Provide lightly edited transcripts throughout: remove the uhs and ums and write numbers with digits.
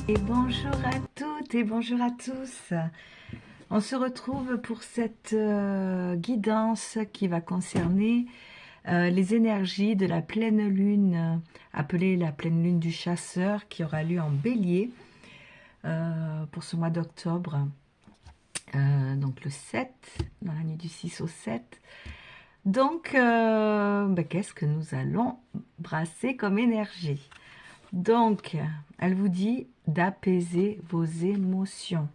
Et bonjour à toutes et bonjour à tous. On se retrouve pour cette guidance qui va concerner les énergies de la pleine lune, appelée la pleine lune du chasseur, qui aura lieu en bélier pour ce mois d'octobre, donc le 7, dans la nuit du 6 au 7. Donc, qu'est-ce que nous allons brasser comme énergie? Donc, elle vous dit d'apaiser vos émotions.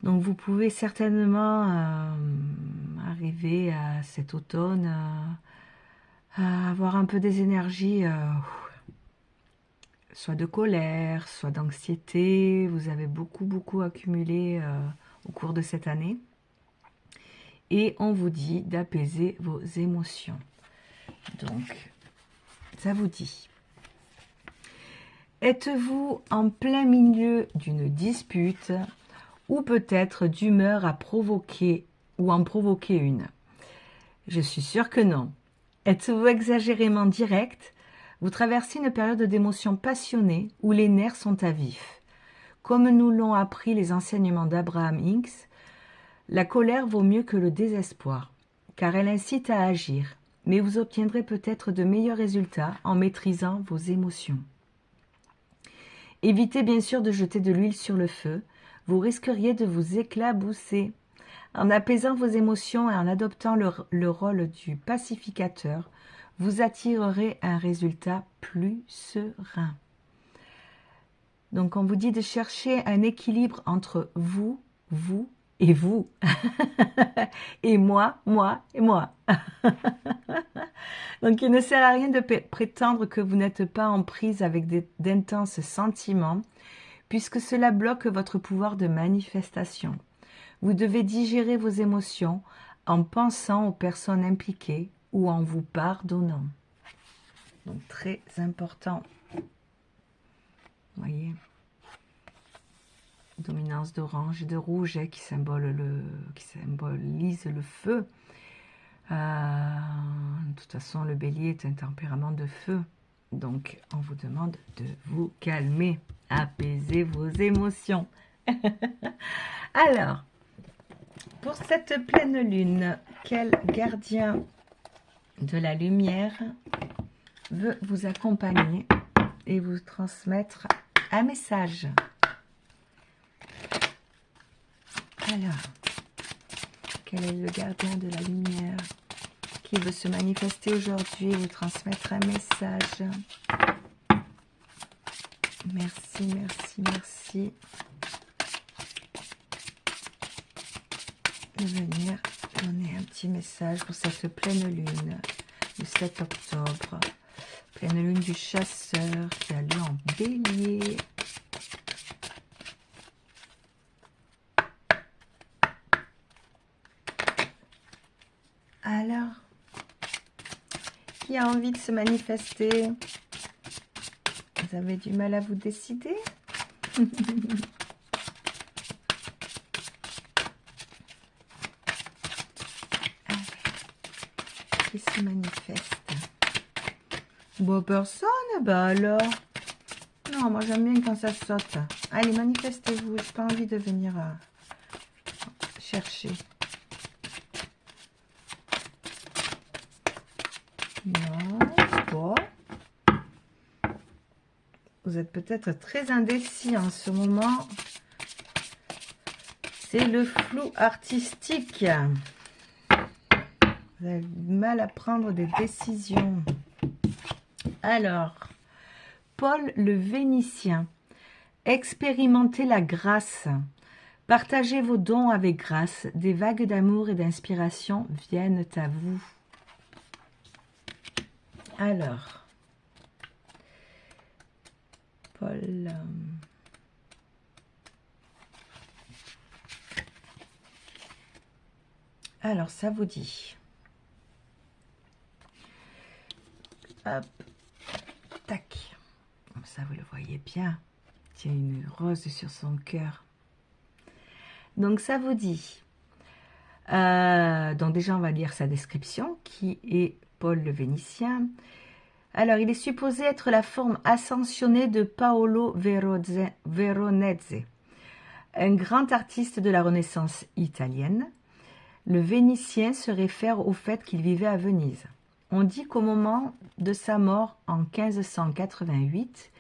Donc, vous pouvez certainement arriver à cet automne à avoir un peu des énergies, soit de colère, soit d'anxiété. Vous avez beaucoup accumulé au cours de cette année. Et on vous dit d'apaiser vos émotions. Donc, ça vous dit. Êtes-vous en plein milieu d'une dispute ou peut-être d'humeur à provoquer ou en provoquer une? Je suis sûre que non. Êtes-vous exagérément direct? Vous traversez une période d'émotions passionnées où les nerfs sont à vif. Comme nous l'ont appris les enseignements d'Abraham Hicks, la colère vaut mieux que le désespoir, car elle incite à agir, mais vous obtiendrez peut-être de meilleurs résultats en maîtrisant vos émotions. Évitez bien sûr de jeter de l'huile sur le feu, vous risqueriez de vous éclabousser. En apaisant vos émotions et en adoptant le rôle du pacificateur, vous attirerez un résultat plus serein. Donc on vous dit de chercher un équilibre entre vous et vous. Et moi et moi. Donc il ne sert à rien de prétendre que vous n'êtes pas en prise avec d'intenses sentiments, puisque cela bloque votre pouvoir de manifestation. Vous devez digérer vos émotions en pensant aux personnes impliquées ou en vous pardonnant. Donc très important. Vous voyez, dominance d'orange et de rouge qui symbolise le feu. De toute façon, le bélier est un tempérament de feu. Donc, on vous demande de vous calmer, apaiser vos émotions. Alors, pour cette pleine lune, quel gardien de la lumière veut vous accompagner et vous transmettre un message? Alors, quel est le gardien de la lumière qui veut se manifester aujourd'hui et vous transmettre un message? Merci de venir donner un petit message pour cette pleine lune du 7 octobre. Pleine lune du chasseur qui a lieu en bélier. Alors, qui a envie de se manifester? Vous avez du mal à vous décider? Qui se manifeste? Bon, personne? Bah alors. Non, moi j'aime bien quand ça saute. Allez, manifestez-vous. J'ai pas envie de venir chercher. Non, bon. Vous êtes peut-être très indécis en ce moment. C'est le flou artistique. Vous avez du mal à prendre des décisions. Alors, Paul le Vénitien. Expérimentez la grâce. Partagez vos dons avec grâce. Des vagues d'amour et d'inspiration viennent à vous. Alors, Paul... Alors, ça vous dit... Hop, tac. Comme ça, vous le voyez bien. Il y a une rose sur son cœur. Donc, ça vous dit... donc, déjà, on va lire sa description, qui est Paul le Vénitien. Alors, il est supposé être la forme ascensionnée de Paolo Veronese, un grand artiste de la Renaissance italienne. Le Vénitien se réfère au fait qu'il vivait à Venise. On dit qu'au moment de sa mort en 1588,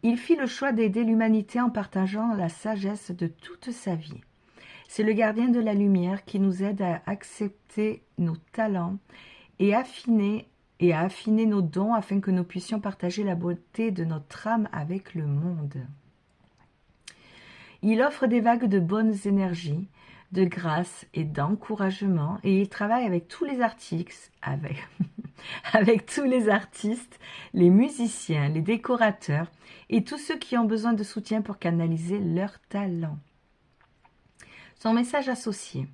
il fit le choix d'aider l'humanité en partageant la sagesse de toute sa vie. C'est le gardien de la lumière qui nous aide à accepter nos talents et à affiner nos dons afin que nous puissions partager la beauté de notre âme avec le monde. Il offre des vagues de bonnes énergies, de grâce et d'encouragement et il travaille avec tous les artistes, avec tous les artistes, les musiciens, les décorateurs et tous ceux qui ont besoin de soutien pour canaliser leurs talents. Son message associé.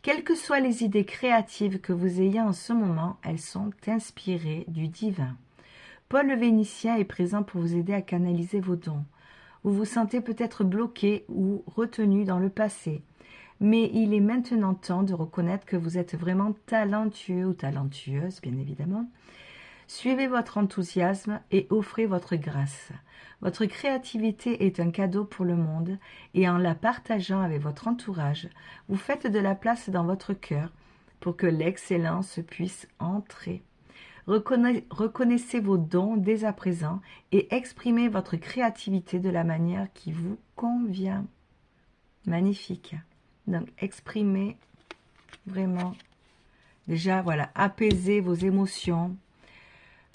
Quelles que soient les idées créatives que vous ayez en ce moment, elles sont inspirées du divin. Paul le Vénitien est présent pour vous aider à canaliser vos dons. Vous vous sentez peut-être bloqué ou retenu dans le passé, mais il est maintenant temps de reconnaître que vous êtes vraiment talentueux ou talentueuse, bien évidemment. Suivez votre enthousiasme et offrez votre grâce. Votre créativité est un cadeau pour le monde et en la partageant avec votre entourage, vous faites de la place dans votre cœur pour que l'excellence puisse entrer. Reconnaissez vos dons dès à présent et exprimez votre créativité de la manière qui vous convient. Magnifique. Donc, exprimez vraiment, déjà, voilà, apaisez vos émotions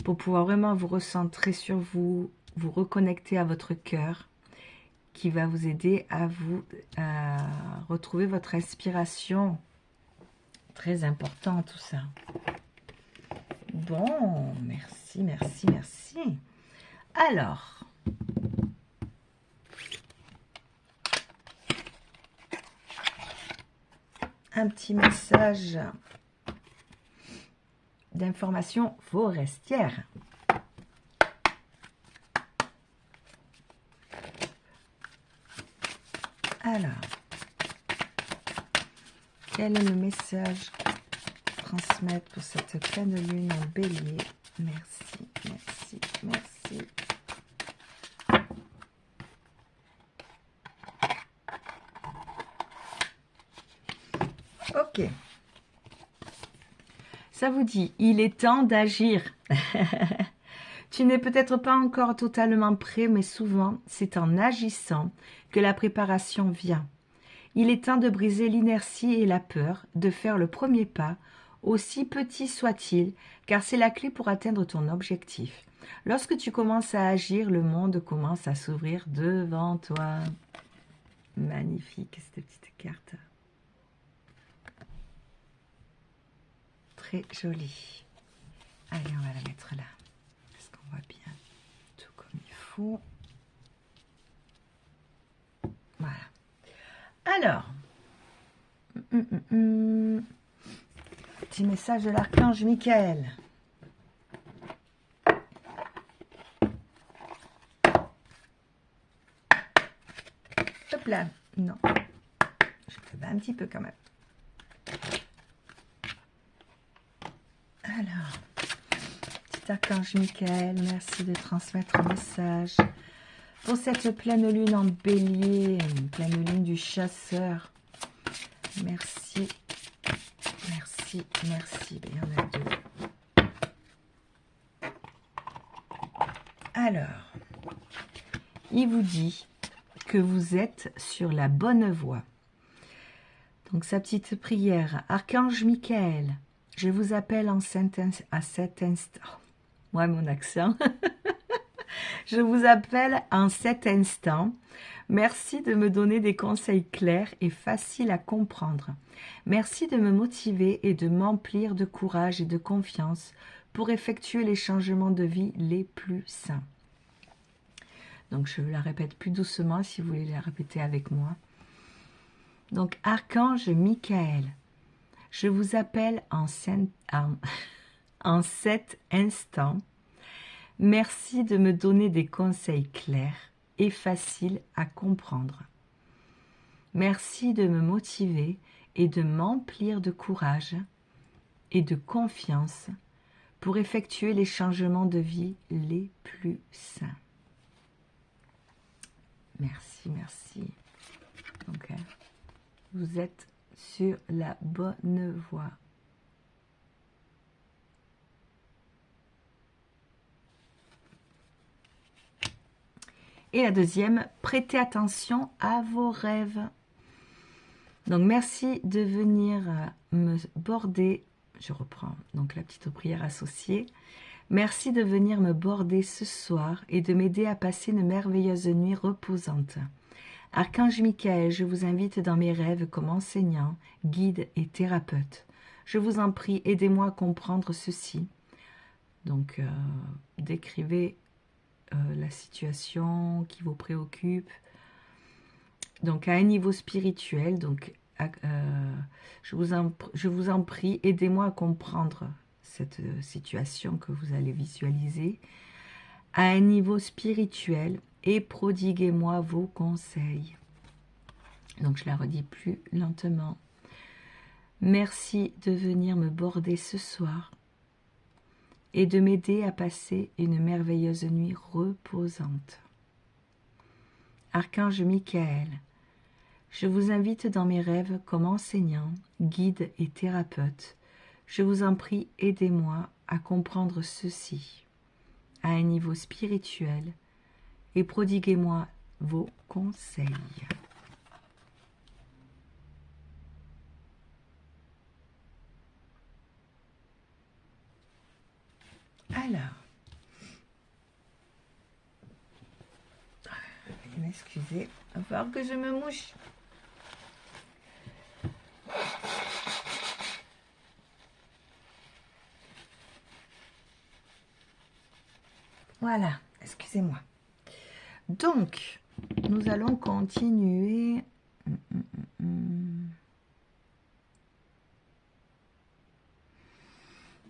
pour pouvoir vraiment vous recentrer sur vous, vous reconnecter à votre cœur qui va vous aider à retrouver votre inspiration. Très important tout ça. Bon, merci, merci, merci. Alors, un petit message d'information forestière. Alors, quel est le message à transmettre pour cette pleine lune en bélier? Merci, merci, merci. Ok. Ça vous dit, il est temps d'agir. Tu n'es peut-être pas encore totalement prêt, mais souvent, c'est en agissant que la préparation vient. Il est temps de briser l'inertie et la peur, de faire le premier pas, aussi petit soit-il, car c'est la clé pour atteindre ton objectif. Lorsque tu commences à agir, le monde commence à s'ouvrir devant toi. Magnifique, cette petite carte. Très jolie. Allez, on va la mettre là. Est-ce qu'on voit bien tout comme il faut? Voilà. Alors, petit message de l'archange Michael. Hop là. Non. Je fais un petit peu quand même. Alors, petit archange Michael, merci de transmettre un message. Pour cette pleine lune en bélier, une pleine lune du chasseur. Merci, merci, merci. Il y en a deux. Alors, il vous dit que vous êtes sur la bonne voie. Donc, sa petite prière. Archange Michael, je vous appelle à cet instant. Ouais, mon accent. Je vous appelle en cet instant. Merci de me donner des conseils clairs et faciles à comprendre. Merci de me motiver et de m'emplir de courage et de confiance pour effectuer les changements de vie les plus sains. Donc, je la répète plus doucement si vous voulez la répéter avec moi. Donc, Archange Michael, je vous appelle en cet instant. Merci de me donner des conseils clairs et faciles à comprendre. Merci de me motiver et de m'emplir de courage et de confiance pour effectuer les changements de vie les plus sains. Merci, merci. Ok. Vous êtes sur la bonne voie. Et la deuxième, prêtez attention à vos rêves. Donc, merci de venir me border. Je reprends donc la petite prière associée. Merci de venir me border ce soir et de m'aider à passer une merveilleuse nuit reposante. Archange Michael, je vous invite dans mes rêves comme enseignant, guide et thérapeute. Je vous en prie, aidez-moi à comprendre ceci. Donc, décrivez la situation qui vous préoccupe. Donc, à un niveau spirituel, donc, je vous en prie, aidez-moi à comprendre cette situation que vous allez visualiser. À un niveau spirituel, et prodiguez-moi vos conseils. Donc, je la redis plus lentement. Merci de venir me border ce soir et de m'aider à passer une merveilleuse nuit reposante. Archange Michael, je vous invite dans mes rêves comme enseignant, guide et thérapeute. Je vous en prie, aidez-moi à comprendre ceci à un niveau spirituel et prodiguez-moi vos conseils. Alors, excusez, il va falloir que je me mouche. Voilà, excusez-moi. Donc, nous allons continuer.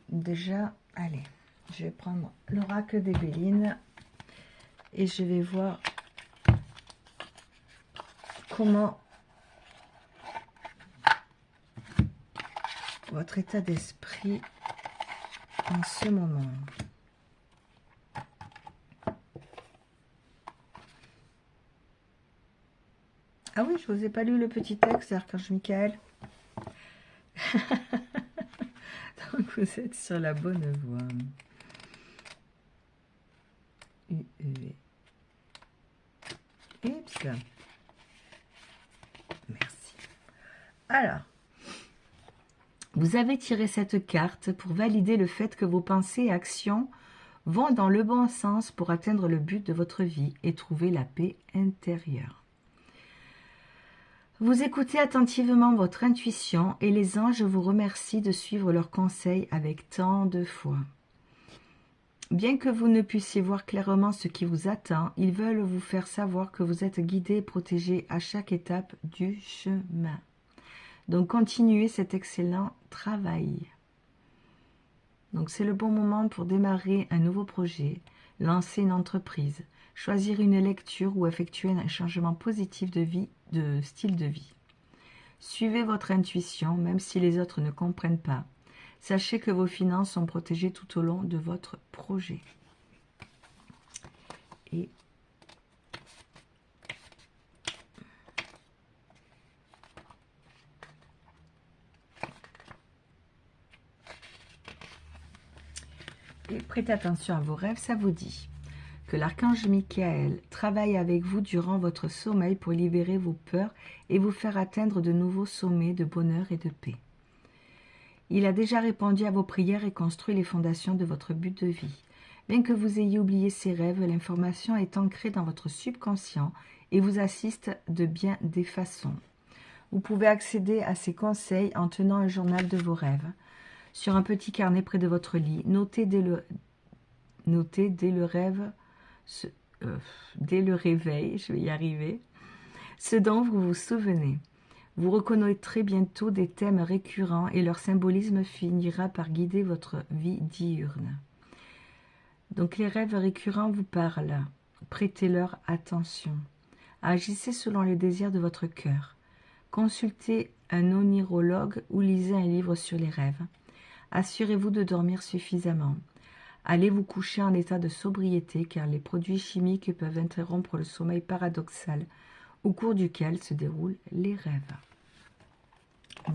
Déjà, allez, je vais prendre l'oracle des Bélines et je vais voir comment votre état d'esprit en ce moment. Ah oui, je vous ai pas lu le petit texte, Archange Michael. Donc vous êtes sur la bonne voie. Oups. Merci. Alors, vous avez tiré cette carte pour valider le fait que vos pensées et actions vont dans le bon sens pour atteindre le but de votre vie et trouver la paix intérieure. Vous écoutez attentivement votre intuition et les anges vous remercient de suivre leurs conseils avec tant de foi. Bien que vous ne puissiez voir clairement ce qui vous attend, ils veulent vous faire savoir que vous êtes guidé et protégé à chaque étape du chemin. Donc continuez cet excellent travail. Donc c'est le bon moment pour démarrer un nouveau projet, lancer une entreprise, choisir une lecture ou effectuer un changement positif de vie, de style de vie. Suivez votre intuition, même si les autres ne comprennent pas. Sachez que vos finances sont protégées tout au long de votre projet. Et prêtez attention à vos rêves, ça vous dit que l'archange Michael travaille avec vous durant votre sommeil pour libérer vos peurs et vous faire atteindre de nouveaux sommets de bonheur et de paix. Il a déjà répondu à vos prières et construit les fondations de votre but de vie. Bien que vous ayez oublié ces rêves, l'information est ancrée dans votre subconscient et vous assiste de bien des façons. Vous pouvez accéder à ces conseils en tenant un journal de vos rêves. Sur un petit carnet près de votre lit, notez dès le réveil, je vais y arriver, ce dont vous vous souvenez. Vous reconnaîtrez bientôt des thèmes récurrents et leur symbolisme finira par guider votre vie diurne. Donc les rêves récurrents vous parlent, prêtez-leur attention. Agissez selon les désirs de votre cœur. Consultez un onirologue ou lisez un livre sur les rêves. Assurez-vous de dormir suffisamment. Allez vous coucher en état de sobriété car les produits chimiques peuvent interrompre le sommeil paradoxal au cours duquel se déroulent les rêves.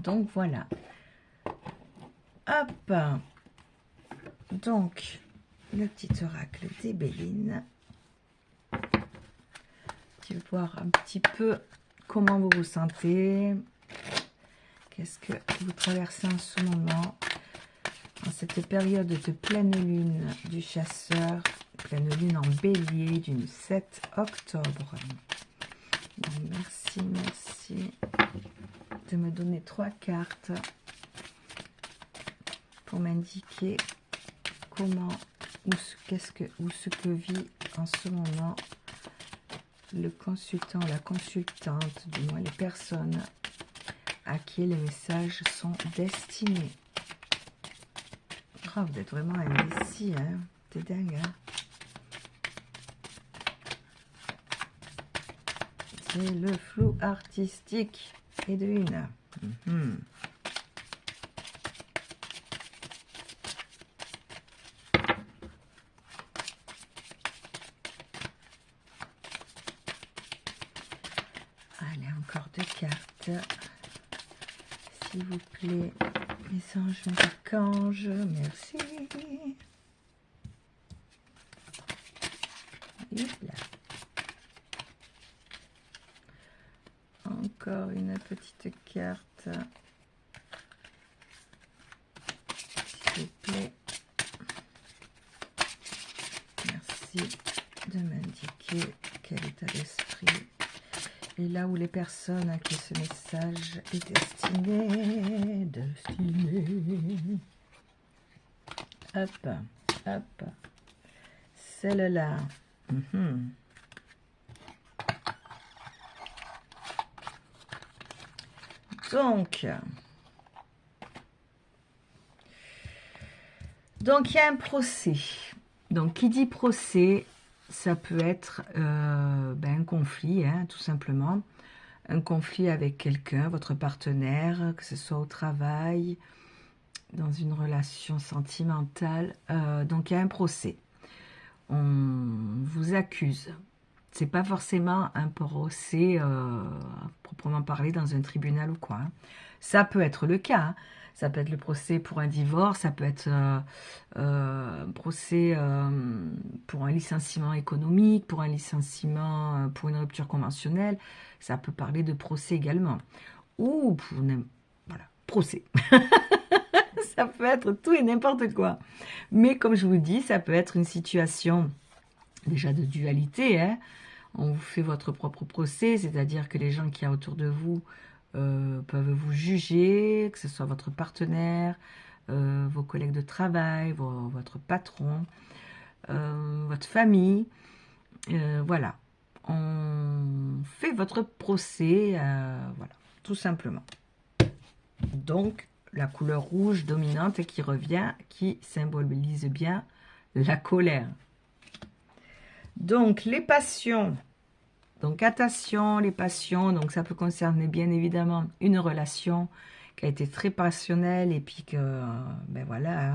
Donc voilà. Hop. Donc, le petit oracle des Bélines. Tu vas voir un petit peu comment vous vous sentez. Qu'est-ce que vous traversez en ce moment. En cette période de pleine lune du chasseur. Pleine lune en bélier du 7 octobre. Donc, merci de me donner 3 cartes pour m'indiquer comment ou ce que vit en ce moment le consultant, la consultante, du moins les personnes à qui les messages sont destinés. Oh, vous êtes vraiment indécis, hein? T'es dingue, hein? C'est le flou artistique et de une. Allez, encore 2 cartes. S'il vous plaît, mes anges, mes archanges, merci. Là. Encore une petite carte. S'il vous plaît. Merci de m'indiquer quel état d'esprit et là où les personnes à qui ce message est destiné. Hop, hop. Celle-là. Donc, il y a un procès. Donc, qui dit procès, ça peut être un conflit, hein, tout simplement. Un conflit avec quelqu'un, votre partenaire, que ce soit au travail, dans une relation sentimentale. Donc, il y a un procès. On vous accuse. C'est pas forcément un procès proprement parlé dans un tribunal ou quoi. Hein. Ça peut être le cas. Hein. Ça peut être le procès pour un divorce, ça peut être un procès pour un licenciement économique, pour un licenciement, pour une rupture conventionnelle. Ça peut parler de procès également. Ou pour voilà, procès. Ça peut être tout et n'importe quoi. Mais comme je vous dis, ça peut être une situation déjà de dualité. Hein. On vous fait votre propre procès, c'est-à-dire que les gens qui y a autour de vous peuvent vous juger, que ce soit votre partenaire, vos collègues de travail, votre patron, votre famille. Voilà. On fait votre procès, voilà, tout simplement. Donc, la couleur rouge dominante qui revient, qui symbolise bien la colère. Donc, les passions. Donc, attention, les passions. Donc, ça peut concerner bien évidemment une relation qui a été très passionnelle et puis que, ben voilà,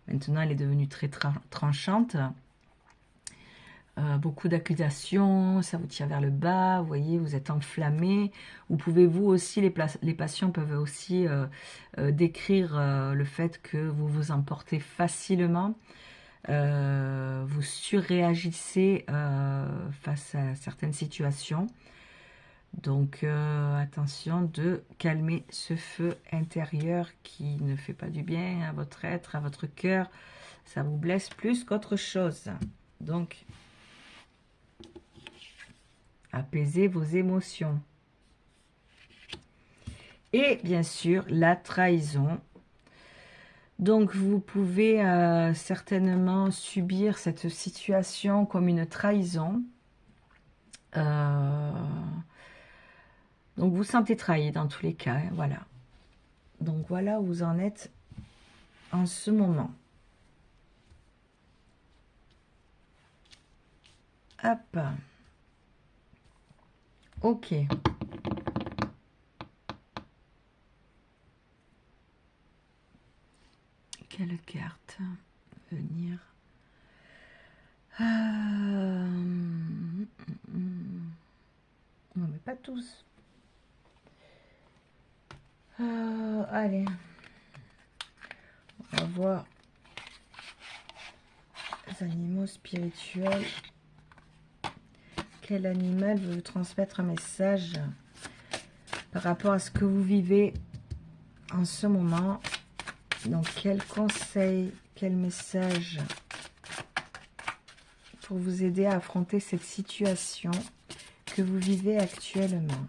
maintenant elle est devenue très tranchante. Beaucoup d'accusations, ça vous tire vers le bas, vous voyez, vous êtes enflammé. Vous pouvez vous aussi, les passions peuvent aussi décrire le fait que vous vous emportez facilement. Vous surréagissez face à certaines situations. Donc, attention de calmer ce feu intérieur qui ne fait pas du bien à votre être, à votre cœur. Ça vous blesse plus qu'autre chose. Donc, apaisez vos émotions. Et bien sûr, la trahison. Donc, vous pouvez certainement subir cette situation comme une trahison. Donc, vous sentez trahi dans tous les cas. Hein, voilà. Donc, voilà où vous en êtes en ce moment. Hop. Ok. Quelle carte venir? Non, mais pas tous. Allez. On va voir les animaux spirituels. Quel animal veut vous transmettre un message par rapport à ce que vous vivez en ce moment? Donc, quel conseil, quel message pour vous aider à affronter cette situation que vous vivez actuellement?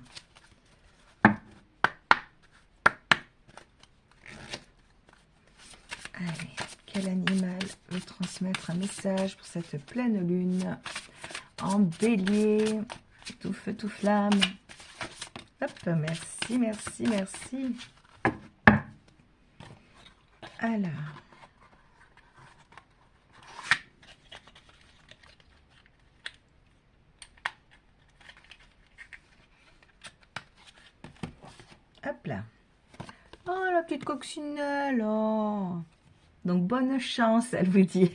Allez, quel animal veut transmettre un message pour cette pleine lune en bélier? Tout feu, tout flamme. Hop, merci, merci, merci. Alors. Hop là. Oh, la petite coccinelle. Oh. Donc, bonne chance, elle vous dit.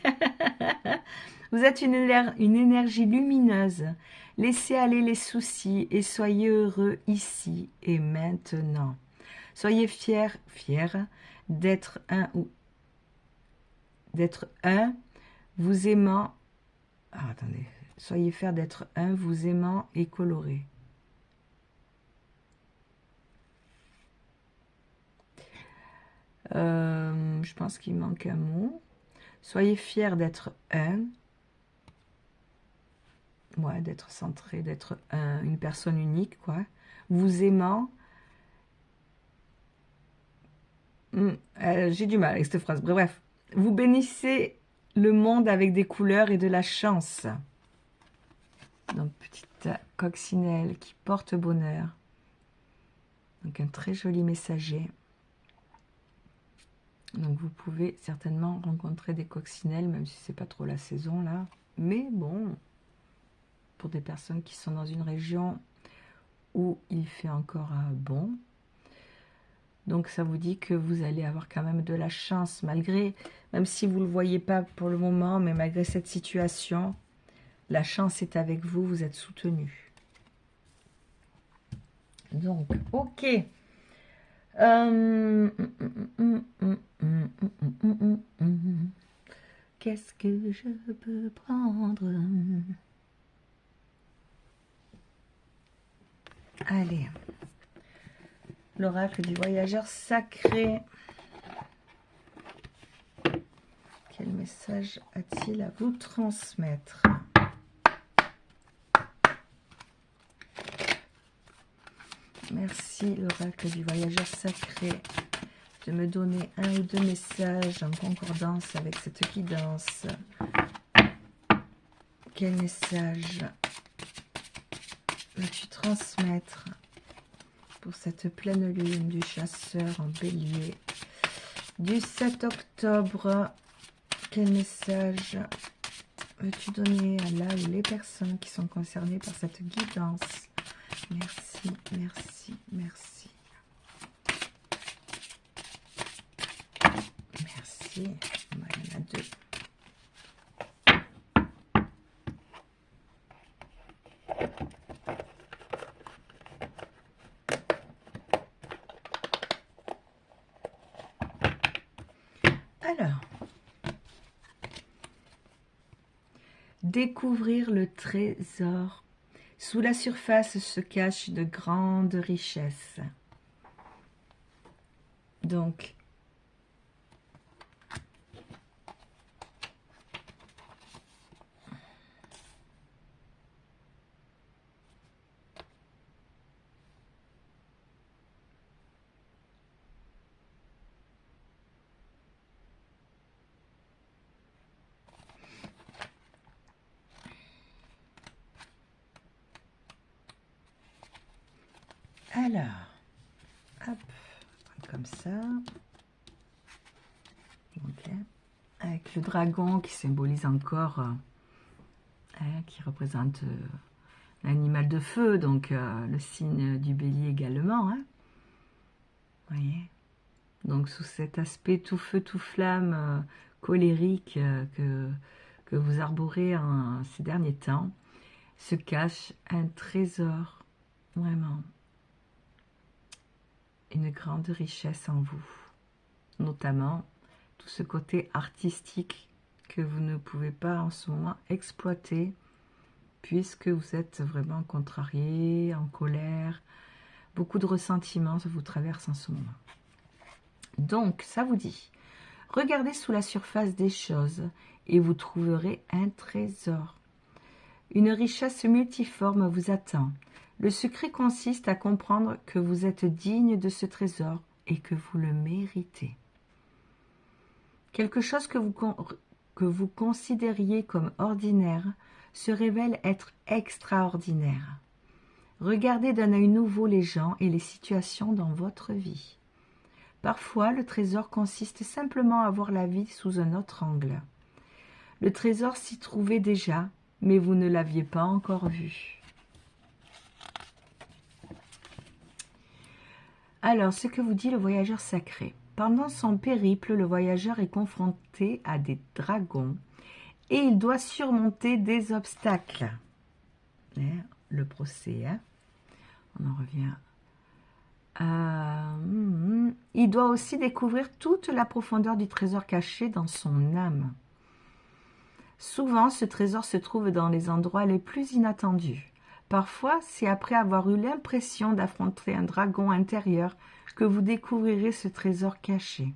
Vous êtes une énergie lumineuse. Laissez aller les soucis et soyez heureux ici et maintenant. Soyez fiers d'être un, vous aimant. Ah, attendez. Soyez fiers d'être un, vous aimant et coloré. Je pense qu'il manque un mot. Soyez fiers d'être un. Ouais, d'être centré, d'être une personne unique, quoi. Vous aimant. J'ai du mal avec cette phrase. Bref, vous bénissez le monde avec des couleurs et de la chance. Donc, petite coccinelle qui porte bonheur. Donc, un très joli messager. Donc, vous pouvez certainement rencontrer des coccinelles, même si c'est pas trop la saison, là. Mais bon, pour des personnes qui sont dans une région où il fait encore bon. Donc, ça vous dit que vous allez avoir quand même de la chance, malgré, même si vous ne le voyez pas pour le moment, mais malgré cette situation, la chance est avec vous, vous êtes soutenu. Donc, ok. Qu'est-ce que je peux prendre? Allez. L'oracle du voyageur sacré. Quel message a-t-il à vous transmettre? Merci l'oracle du voyageur sacré de me donner un ou deux messages en concordance avec cette guidance. Quel message veux-tu transmettre pour cette pleine lune du chasseur en bélier du 7 octobre? Quel message veux-tu donner à là ou les personnes qui sont concernées par cette guidance? Merci, merci, merci. Merci. Il y en a deux. Alors, découvrir le trésor. Sous la surface se cachent de grandes richesses. Donc, hop, comme ça. Ok. Avec le dragon qui symbolise encore, qui représente l'animal de feu, donc le signe du bélier également. Hein. Vous voyez. Donc sous cet aspect tout feu, tout flamme, colérique que vous arborez ces derniers temps, se cache un trésor, vraiment, une grande richesse en vous, notamment tout ce côté artistique que vous ne pouvez pas en ce moment exploiter, puisque vous êtes vraiment contrarié, en colère, beaucoup de ressentiments vous traversent en ce moment. Donc, ça vous dit, regardez sous la surface des choses et vous trouverez un trésor. Une richesse multiforme vous attend. Le secret consiste à comprendre que vous êtes digne de ce trésor et que vous le méritez. Quelque chose que vous considériez comme ordinaire se révèle être extraordinaire. Regardez d'un œil nouveau les gens et les situations dans votre vie. Parfois, le trésor consiste simplement à voir la vie sous un autre angle. Le trésor s'y trouvait déjà, mais vous ne l'aviez pas encore vu. Alors, ce que vous dit le voyageur sacré. Pendant son périple, le voyageur est confronté à des dragons et il doit surmonter des obstacles. Le procès, hein? On en revient. Il doit aussi découvrir toute la profondeur du trésor caché dans son âme. Souvent, ce trésor se trouve dans les endroits les plus inattendus. Parfois, c'est après avoir eu l'impression d'affronter un dragon intérieur que vous découvrirez ce trésor caché.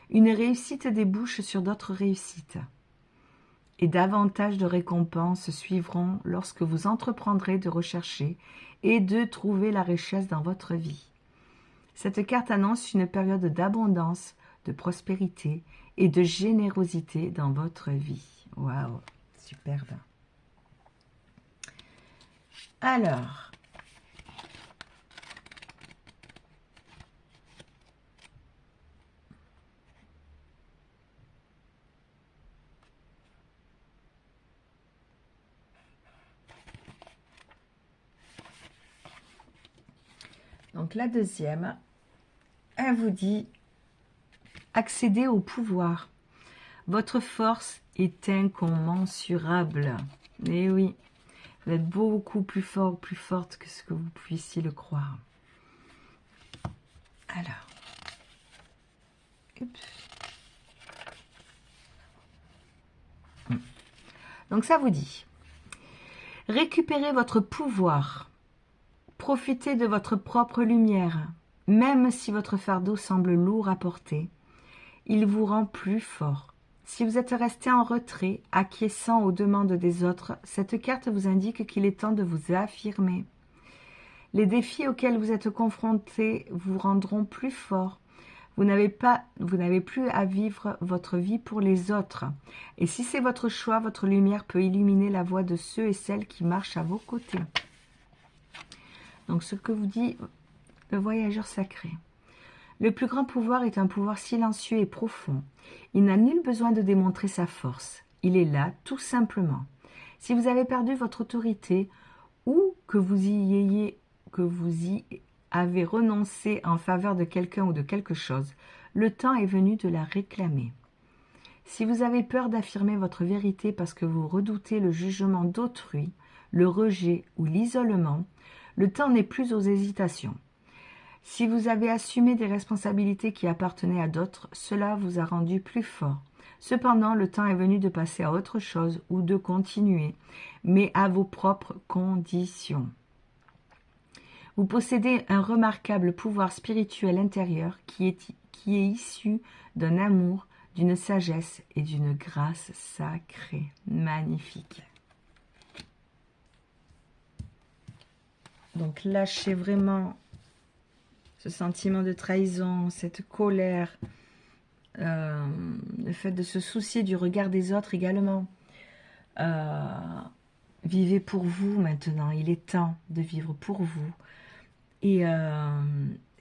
Une réussite débouche sur d'autres réussites. Et davantage de récompenses suivront lorsque vous entreprendrez de rechercher et de trouver la richesse dans votre vie. Cette carte annonce une période d'abondance, de prospérité et de générosité dans votre vie. Waouh, superbe. Alors, donc la deuxième, elle vous dit accéder au pouvoir. Votre force est incommensurable. Eh oui, vous êtes beaucoup plus fort, plus forte que ce que vous puissiez le croire. Alors, donc ça vous dit, récupérez votre pouvoir, profitez de votre propre lumière, même si votre fardeau semble lourd à porter, il vous rend plus fort. Si vous êtes resté en retrait, acquiesçant aux demandes des autres, cette carte vous indique qu'il est temps de vous affirmer. Les défis auxquels vous êtes confrontés vous rendront plus fort. Vous n'avez plus à vivre votre vie pour les autres. Et si c'est votre choix, votre lumière peut illuminer la voie de ceux et celles qui marchent à vos côtés. Donc ce que vous dit le voyageur sacré. Le plus grand pouvoir est un pouvoir silencieux et profond. Il n'a nul besoin de démontrer sa force. Il est là, tout simplement. Si vous avez perdu votre autorité ou que vous y avez renoncé en faveur de quelqu'un ou de quelque chose, le temps est venu de la réclamer. Si vous avez peur d'affirmer votre vérité parce que vous redoutez le jugement d'autrui, le rejet ou l'isolement, le temps n'est plus aux hésitations. Si vous avez assumé des responsabilités qui appartenaient à d'autres, cela vous a rendu plus fort. Cependant, le temps est venu de passer à autre chose ou de continuer, mais à vos propres conditions. Vous possédez un remarquable pouvoir spirituel intérieur qui est issu d'un amour, d'une sagesse et d'une grâce sacrée. Magnifique. Donc lâchez vraiment ce sentiment de trahison, cette colère, le fait de se soucier du regard des autres également. Vivez pour vous maintenant, il est temps de vivre pour vous et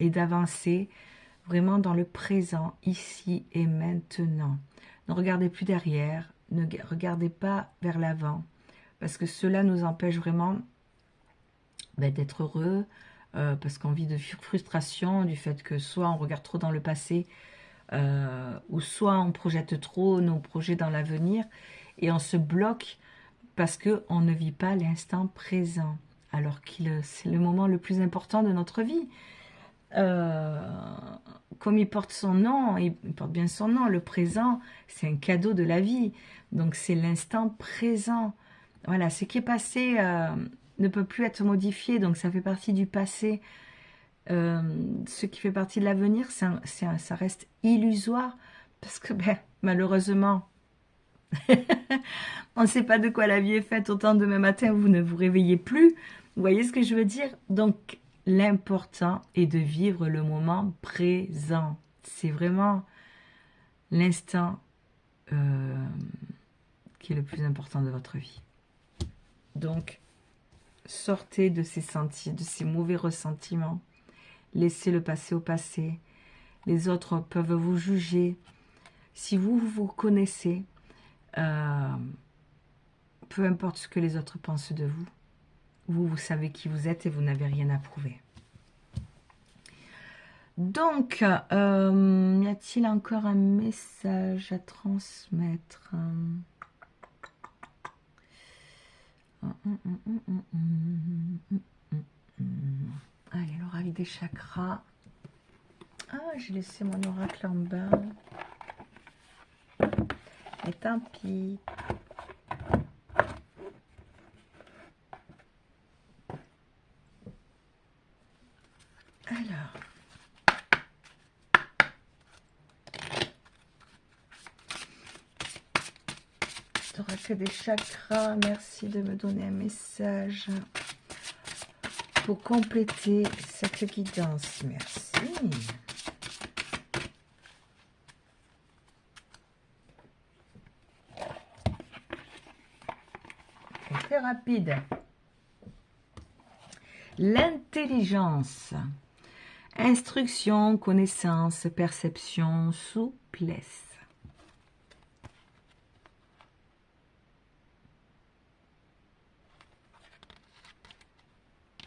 d'avancer vraiment dans le présent, ici et maintenant. Ne regardez plus derrière, ne regardez pas vers l'avant, parce que cela nous empêche vraiment d'être heureux, parce qu'on vit de frustration du fait que soit on regarde trop dans le passé, ou soit on projette trop nos projets dans l'avenir et on se bloque parce qu'on ne vit pas l'instant présent, alors que c'est le moment le plus important de notre vie. Euh, Comme il porte son nom, il porte bien son nom, le présent, c'est un cadeau de la vie. Donc c'est l'instant présent. Voilà, ce qui est passé ne peut plus être modifié, donc ça fait partie du passé. Ce qui fait partie de l'avenir, ça reste illusoire, parce que ben, malheureusement, on ne sait pas de quoi la vie est faite. Autant demain matin, vous ne vous réveillez plus. Vous voyez ce que je veux dire? Donc, l'important est de vivre le moment présent. C'est vraiment l'instant qui est le plus important de votre vie. Donc, sortez de de ces mauvais ressentiments. Laissez le passé au passé. Les autres peuvent vous juger. Si vous vous connaissez, peu importe ce que les autres pensent de vous, vous savez qui vous êtes et vous n'avez rien à prouver. Donc, y a-t-il encore un message à transmettre? Allez, l'oracle des chakras. Ah, j'ai laissé mon oracle en bas. Et tant pis. Alors. Oracle des chakras, merci de me donner un message pour compléter cette guidance. Merci. Très rapide. L'intelligence. Instruction, connaissance, perception, souplesse.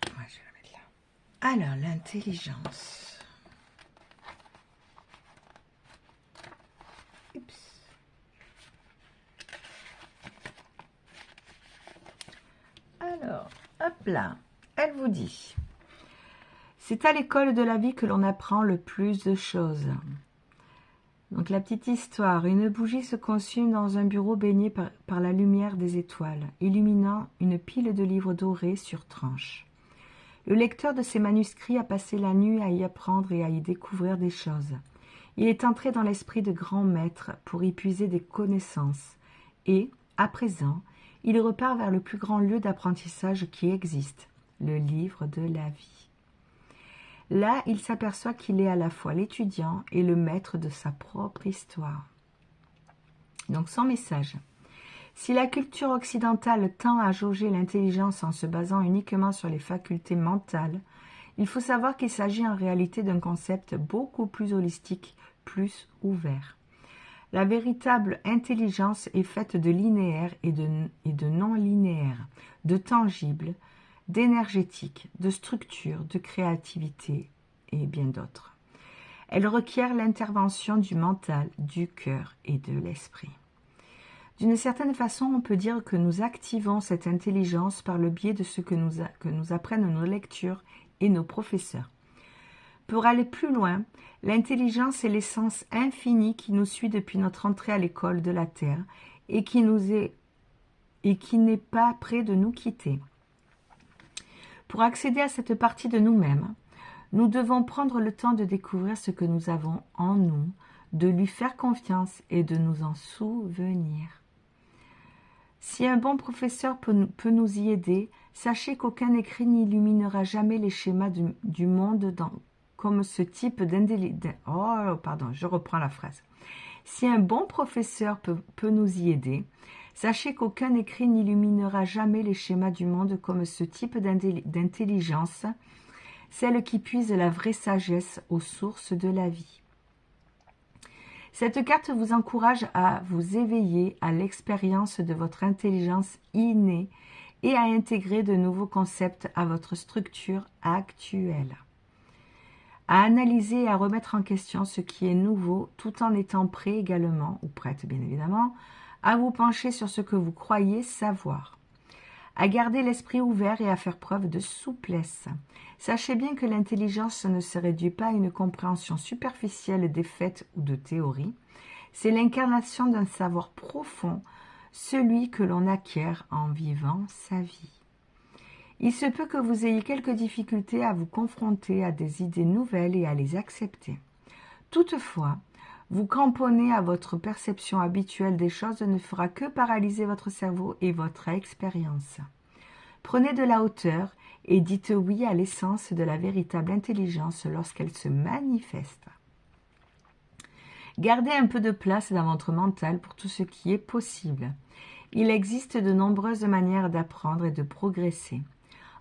Ouais, je vais la mettre là. Alors, l'intelligence. Oups. Alors, hop là. Elle vous dit... C'est à l'école de la vie que l'on apprend le plus de choses. Donc la petite histoire, une bougie se consume dans un bureau baigné par la lumière des étoiles, illuminant une pile de livres dorés sur tranche. Le lecteur de ces manuscrits a passé la nuit à y apprendre et à y découvrir des choses. Il est entré dans l'esprit de grands maîtres pour y puiser des connaissances. Et, à présent, il repart vers le plus grand lieu d'apprentissage qui existe, le livre de la vie. Là, il s'aperçoit qu'il est à la fois l'étudiant et le maître de sa propre histoire. Donc, son message. Si la culture occidentale tend à jauger l'intelligence en se basant uniquement sur les facultés mentales, il faut savoir qu'il s'agit en réalité d'un concept beaucoup plus holistique, plus ouvert. La véritable intelligence est faite de linéaire et de non-linéaire, de tangible, d'énergétique, de structure, de créativité et bien d'autres. Elle requiert l'intervention du mental, du cœur et de l'esprit. D'une certaine façon, on peut dire que nous activons cette intelligence par le biais de ce que nous apprennent nos lectures et nos professeurs. Pour aller plus loin, l'intelligence est l'essence infinie qui nous suit depuis notre entrée à l'école de la Terre et qui n'est pas près de nous quitter. Pour accéder à cette partie de nous-mêmes, nous devons prendre le temps de découvrir ce que nous avons en nous, de lui faire confiance et de nous en souvenir. Si un bon professeur peut nous y aider, sachez qu'aucun écrit n'illuminera jamais les schémas du monde comme ce type d'intelligence. Oh, pardon, je reprends la phrase. Si un bon professeur peut nous y aider, sachez qu'aucun écrit n'illuminera jamais les schémas du monde comme ce type d'intelligence, celle qui puise la vraie sagesse aux sources de la vie. Cette carte vous encourage à vous éveiller à l'expérience de votre intelligence innée et à intégrer de nouveaux concepts à votre structure actuelle. À analyser et à remettre en question ce qui est nouveau tout en étant prêt également, ou prête bien évidemment, à vous pencher sur ce que vous croyez savoir. À garder l'esprit ouvert et à faire preuve de souplesse. Sachez bien que l'intelligence ne se réduit pas à une compréhension superficielle des faits ou de théories. C'est l'incarnation d'un savoir profond, celui que l'on acquiert en vivant sa vie. Il se peut que vous ayez quelques difficultés à vous confronter à des idées nouvelles et à les accepter. Toutefois, vous cramponner à votre perception habituelle des choses ne fera que paralyser votre cerveau et votre expérience. Prenez de la hauteur et dites oui à l'essence de la véritable intelligence lorsqu'elle se manifeste. Gardez un peu de place dans votre mental pour tout ce qui est possible. Il existe de nombreuses manières d'apprendre et de progresser.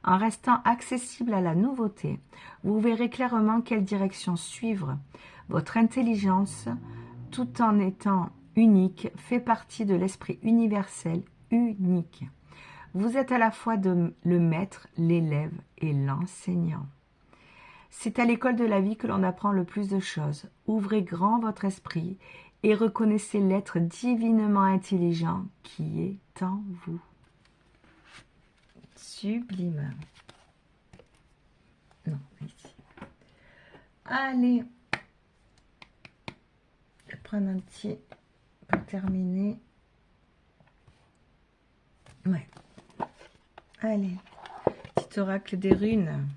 En restant accessible à la nouveauté, vous verrez clairement quelle direction suivre. Votre intelligence, tout en étant unique, fait partie de l'esprit universel unique. Vous êtes à la fois le maître, l'élève et l'enseignant. C'est à l'école de la vie que l'on apprend le plus de choses. Ouvrez grand votre esprit et reconnaissez l'être divinement intelligent qui est en vous. Sublime. Non, ici. Allez. Je vais prendre un petit pour terminer. Ouais. Allez. Petit oracle des runes.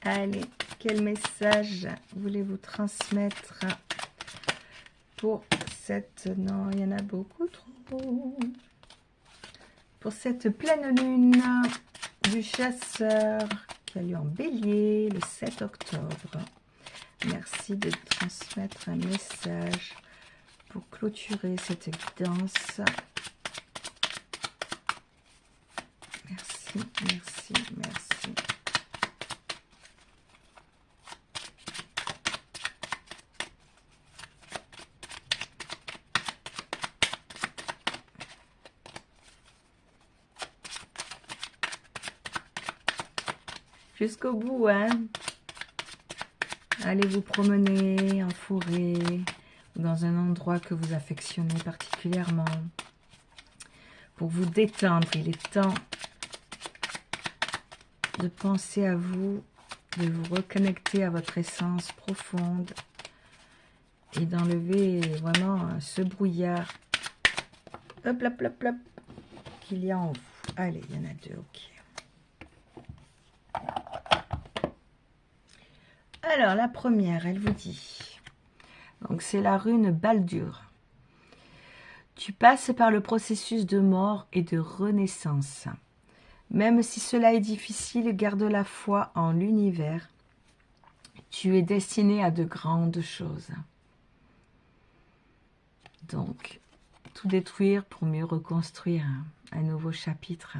Allez, quel message voulez-vous transmettre pour cette... Non, il y en a beaucoup trop. Pour cette pleine lune du chasseur qui a lieu en bélier le 7 octobre. Merci de transmettre un message pour clôturer cette guidance. Merci, merci, merci. Jusqu'au bout, hein. Allez vous promener en forêt ou dans un endroit que vous affectionnez particulièrement pour vous détendre. Il est temps de penser à vous, de vous reconnecter à votre essence profonde et d'enlever vraiment ce brouillard, hop, hop, hop, hop, qu'il y a en vous. Allez, il y en a deux, ok. Alors, la première, elle vous dit, donc c'est la rune Baldur. Tu passes par le processus de mort et de renaissance. Même si cela est difficile, garde la foi en l'univers. Tu es destiné à de grandes choses. Donc, tout détruire pour mieux reconstruire un nouveau chapitre.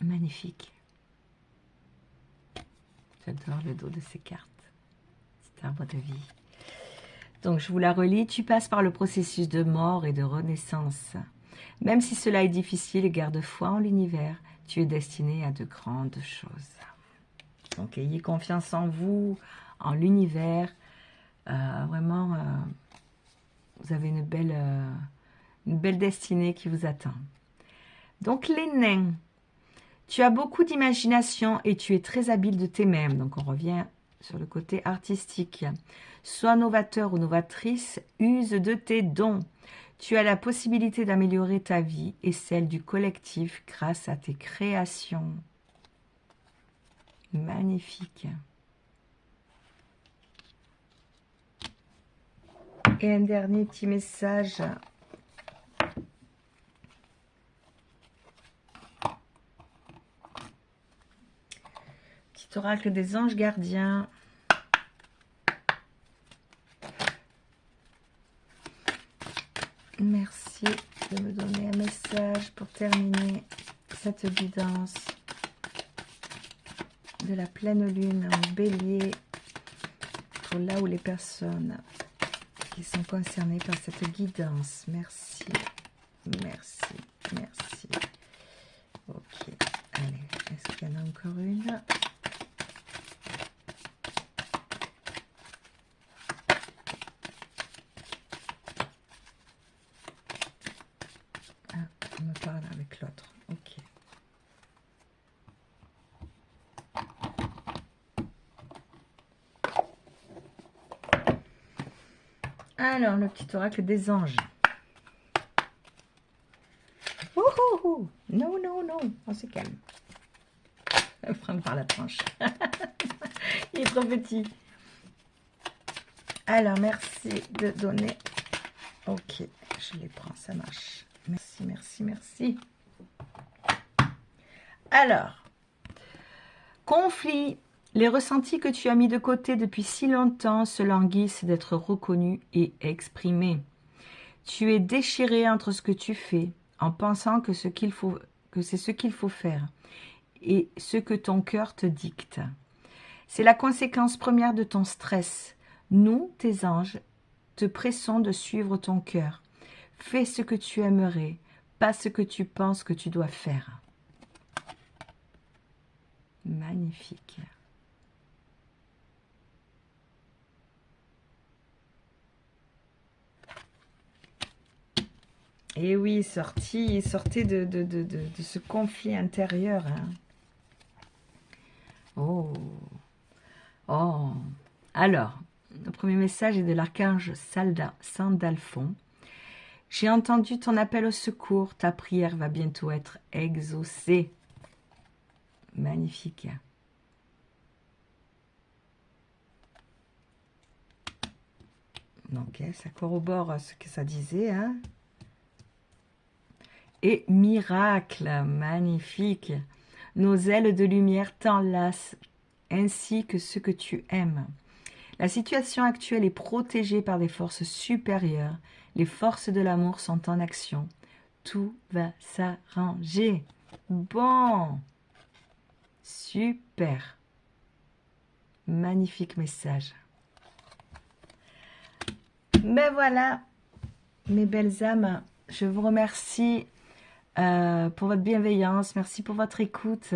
Magnifique. J'adore le dos de ces cartes. C'est arbre de vie. Donc, je vous la relis. Tu passes par le processus de mort et de renaissance. Même si cela est difficile, garde foi en l'univers. Tu es destiné à de grandes choses. Donc, ayez confiance en vous, en l'univers. Vraiment, vous avez une belle destinée qui vous attend. Donc, les nains. Tu as beaucoup d'imagination et tu es très habile de tes mains. Donc, on revient sur le côté artistique. Sois novateur ou novatrice, use de tes dons. Tu as la possibilité d'améliorer ta vie et celle du collectif grâce à tes créations. Magnifique. Et un dernier petit message. Petit oracle des anges gardiens. Merci de me donner un message pour terminer cette guidance de la pleine lune en bélier pour là où les personnes qui sont concernées par cette guidance. Merci, merci, merci. Ok, allez, est-ce qu'il y en a encore une? Ah, on me parle avec l'autre, ok. Alors, le petit oracle des anges. Oh, oh, oh. Non, non, non, on se calme. Prendre par la tranche. Il est trop petit. Alors, merci de donner. Ok, je les prends, ça marche. Merci, merci, merci. Alors, conflit. Les ressentis que tu as mis de côté depuis si longtemps se languissent d'être reconnus et exprimés. Tu es déchiré entre ce que tu fais, en pensant que c'est ce qu'il faut faire, et ce que ton cœur te dicte. C'est la conséquence première de ton stress. Nous, tes anges, te pressons de suivre ton cœur. Fais ce que tu aimerais, pas ce que tu penses que tu dois faire. Magnifique. Et oui, sortez de ce conflit intérieur. Hein. Oh, oh. Alors, le premier message est de l'archange Sandalphon. J'ai entendu ton appel au secours, ta prière va bientôt être exaucée. Magnifique. Donc, ça corrobore ce que ça disait. Hein. Et miracle, magnifique. Nos ailes de lumière t'enlacent, ainsi que ce que tu aimes. La situation actuelle est protégée par des forces supérieures. Les forces de l'amour sont en action. Tout va s'arranger. Bon. Super. Magnifique message. Ben voilà, mes belles âmes, je vous remercie pour votre bienveillance. Merci pour votre écoute.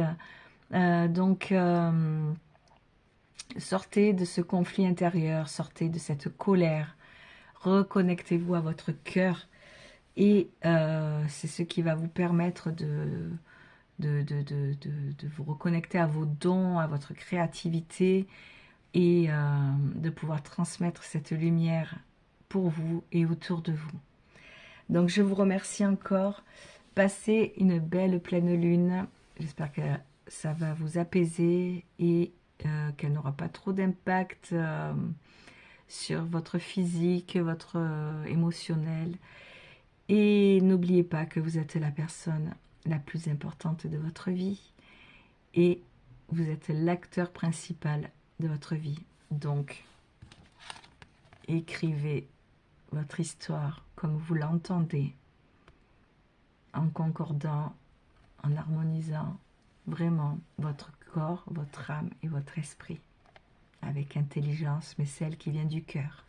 Sortez de ce conflit intérieur, sortez de cette colère, reconnectez-vous à votre cœur et c'est ce qui va vous permettre de vous reconnecter à vos dons, à votre créativité et de pouvoir transmettre cette lumière pour vous et autour de vous. Donc je vous remercie encore. Passez une belle pleine lune. J'espère que ça va vous apaiser et qu'elle n'aura pas trop d'impact sur votre physique, votre émotionnel. Et n'oubliez pas que vous êtes la personne la plus importante de votre vie et vous êtes l'acteur principal de votre vie. Donc, écrivez votre histoire comme vous l'entendez, en concordant, en harmonisant vraiment votre corps, votre âme et votre esprit, avec intelligence, mais celle qui vient du cœur.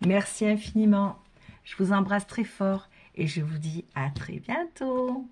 Merci infiniment, je vous embrasse très fort et je vous dis à très bientôt.